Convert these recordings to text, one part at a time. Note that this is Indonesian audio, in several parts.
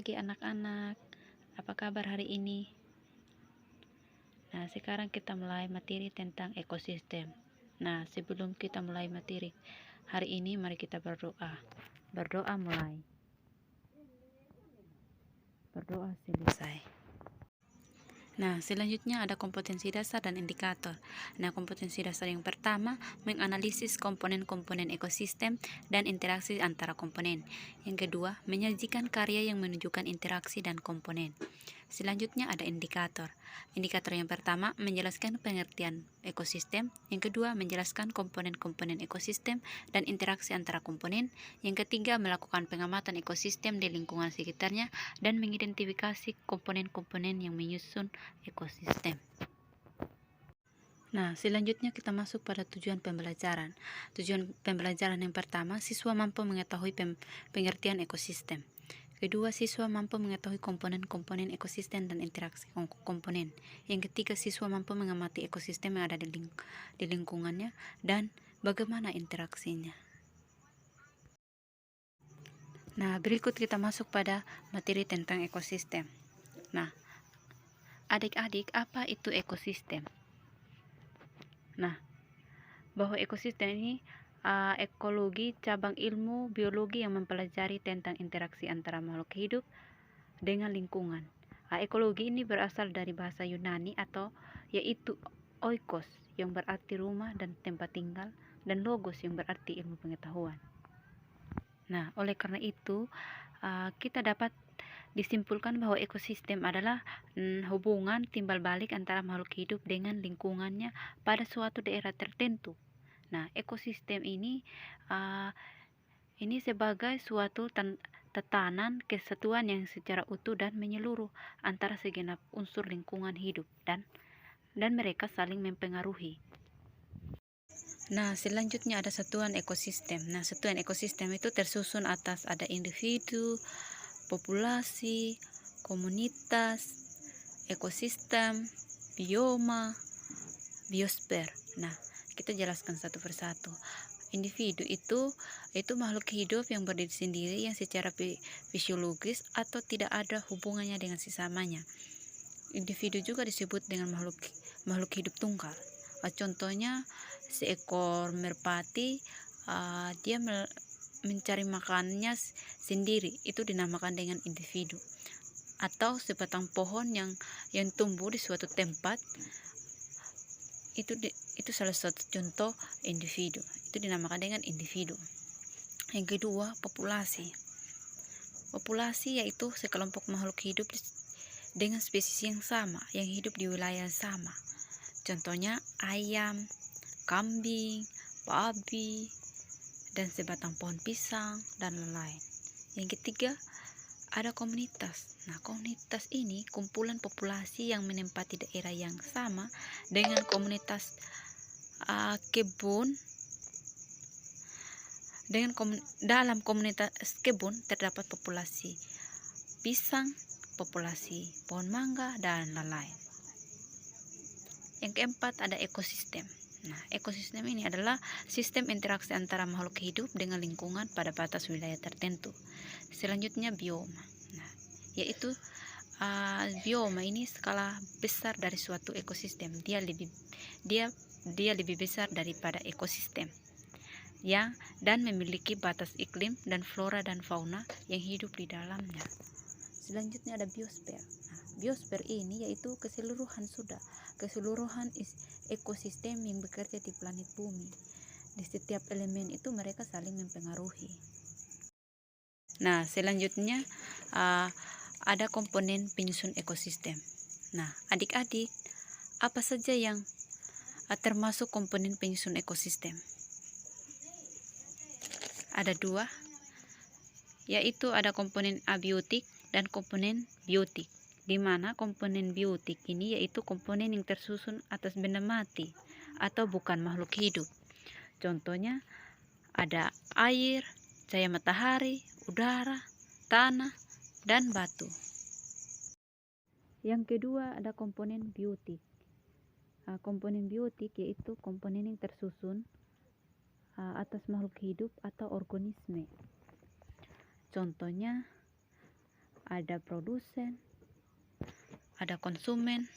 pagi anak-anak. Apa kabar hari ini? Nah, sekarang kita mulai materi tentang ekosistem. Nah, sebelum kita mulai materi hari ini, mari kita berdoa. Berdoa mulai. Berdoa selesai. Nah, selanjutnya ada kompetensi dasar dan indikator. Nah, kompetensi dasar yang pertama, menganalisis komponen-komponen ekosistem dan interaksi antara komponen. Yang kedua, menyajikan karya yang menunjukkan interaksi dan komponen. Selanjutnya ada indikator. Indikator yang pertama, menjelaskan pengertian ekosistem. Yang kedua, menjelaskan komponen-komponen ekosistem dan interaksi antara komponen. Yang ketiga, melakukan pengamatan ekosistem di lingkungan sekitarnya dan mengidentifikasi komponen-komponen yang menyusun ekosistem. Nah, selanjutnya kita masuk pada tujuan pembelajaran. Tujuan pembelajaran yang pertama, siswa mampu mengetahui pengertian ekosistem. Kedua, siswa mampu mengetahui komponen-komponen ekosistem dan interaksi komponen. Yang ketiga, siswa mampu mengamati ekosistem yang ada di lingkungannya dan bagaimana interaksinya. Nah, berikut kita masuk pada materi tentang ekosistem. Nah, adik-adik, apa itu ekosistem? Nah, bahwa ekosistem ini ekologi cabang ilmu biologi yang mempelajari tentang interaksi antara makhluk hidup dengan lingkungan. Ekologi ini berasal dari bahasa Yunani atau yaitu oikos yang berarti rumah dan tempat tinggal dan logos yang berarti ilmu pengetahuan. Nah, oleh karena itu kita dapat disimpulkan bahwa ekosistem adalah hubungan timbal balik antara makhluk hidup dengan lingkungannya pada suatu daerah tertentu. Nah, ekosistem ini sebagai suatu tatanan kesatuan yang secara utuh dan menyeluruh antara segenap unsur lingkungan hidup dan mereka saling mempengaruhi. Nah, selanjutnya ada satuan ekosistem. Nah, satuan ekosistem itu tersusun atas ada individu, populasi, komunitas, ekosistem, bioma, biosfer. Nah, kita jelaskan satu persatu. Individu itu makhluk hidup yang berdiri sendiri yang secara fisiologis atau tidak ada hubungannya dengan sesamanya. Individu juga disebut dengan makhluk hidup tunggal. Contohnya seekor merpati, dia mencari makanannya sendiri, itu dinamakan dengan individu. Atau sebatang pohon yang tumbuh di suatu tempat, itu salah satu contoh individu, itu dinamakan dengan individu. Yang kedua, populasi. Populasi yaitu sekelompok makhluk hidup dengan spesies yang sama, yang hidup di wilayah yang sama. Contohnya ayam, kambing, babi, dan sebatang pohon pisang, dan lain-lain. Yang ketiga, ada komunitas. Nah, komunitas ini kumpulan populasi yang menempati daerah yang sama dengan komunitas kebun. Dalam komunitas kebun terdapat populasi pisang, populasi pohon mangga, dan lain-lain. Yang keempat ada ekosistem. Nah, ekosistem ini adalah sistem interaksi antara makhluk hidup dengan lingkungan pada batas wilayah tertentu. Selanjutnya bioma. Nah, yaitu bioma ini skala besar dari suatu ekosistem. Dia lebih besar daripada ekosistem dan memiliki batas iklim dan flora dan fauna yang hidup di dalamnya. Selanjutnya ada biosfer. Nah, biosfer ini yaitu keseluruhan ekosistem yang bekerja di planet bumi. Di setiap elemen itu mereka saling mempengaruhi. Nah, selanjutnya ada komponen penyusun ekosistem. Nah, adik-adik, apa saja yang termasuk komponen penyusun ekosistem? Ada dua, yaitu ada komponen abiotik dan komponen biotik, di mana komponen biotik ini yaitu komponen yang tersusun atas benda mati atau bukan makhluk hidup. Contohnya ada air, cahaya matahari, udara, tanah, dan batu. Yang kedua ada komponen biotik. Komponen biotik yaitu komponen yang tersusun atas makhluk hidup atau organisme. Contohnya ada produsen, ada konsumen,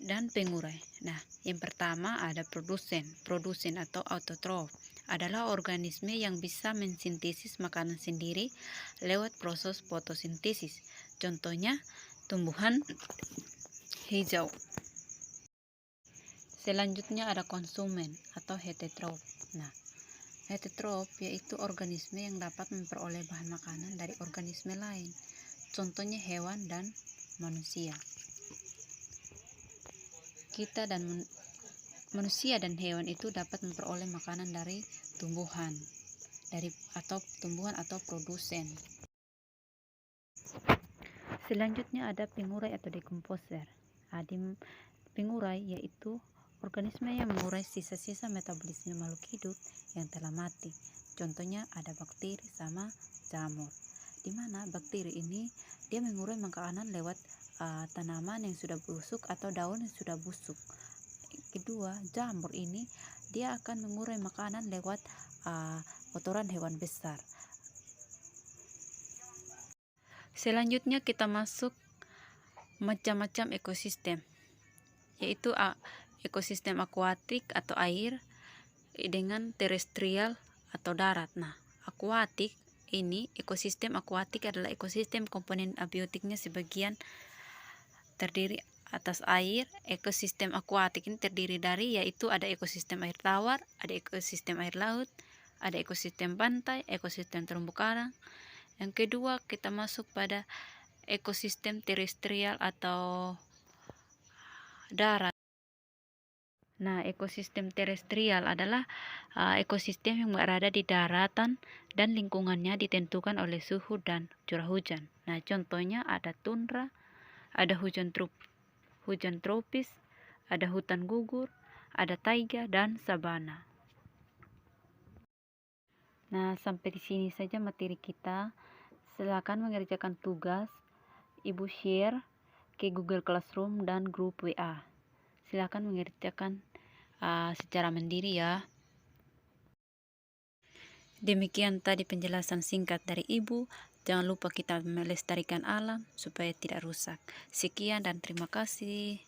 dan pengurai. Nah, yang pertama ada produsen. Produsen atau autotrof adalah organisme yang bisa mensintesis makanan sendiri lewat proses fotosintesis. Contohnya, tumbuhan hijau. Selanjutnya ada konsumen atau heterotrof. Nah, heterotrof yaitu organisme yang dapat memperoleh bahan makanan dari organisme lain. Contohnya hewan dan manusia. Manusia dan hewan itu dapat memperoleh makanan dari tumbuhan atau produsen. Selanjutnya ada pengurai atau dekomposer. Pengurai yaitu organisme yang mengurai sisa-sisa metabolisme makhluk hidup yang telah mati. Contohnya ada bakteri sama jamur. Di mana bakteri ini dia mengurai makanan lewat tanaman yang sudah busuk atau daun yang sudah busuk. Kedua, jamur ini dia akan mengurai makanan lewat kotoran hewan besar. Selanjutnya kita masuk macam-macam ekosistem, yaitu ekosistem akuatik atau air dengan terestrial atau darat. Nah, akuatik ini, ekosistem akuatik adalah ekosistem komponen abiotiknya sebagian terdiri atas air. Ekosistem akuatik ini terdiri dari yaitu ada ekosistem air tawar, ada ekosistem air laut, ada ekosistem pantai, ekosistem terumbu karang. Yang kedua, kita masuk pada ekosistem terestrial atau darat. Nah, ekosistem terestrial adalah ekosistem yang berada di daratan dan lingkungannya ditentukan oleh suhu dan curah hujan. Nah, contohnya ada tundra, ada hujan tropis, ada hutan gugur, ada taiga dan sabana. Nah, sampai di sini saja materi kita. Silakan mengerjakan tugas. Ibu share ke Google Classroom dan grup WA. Silakan mengerjakan secara mandiri ya. Demikian tadi penjelasan singkat dari Ibu. Jangan lupa kita melestarikan alam supaya tidak rusak. Sekian dan terima kasih.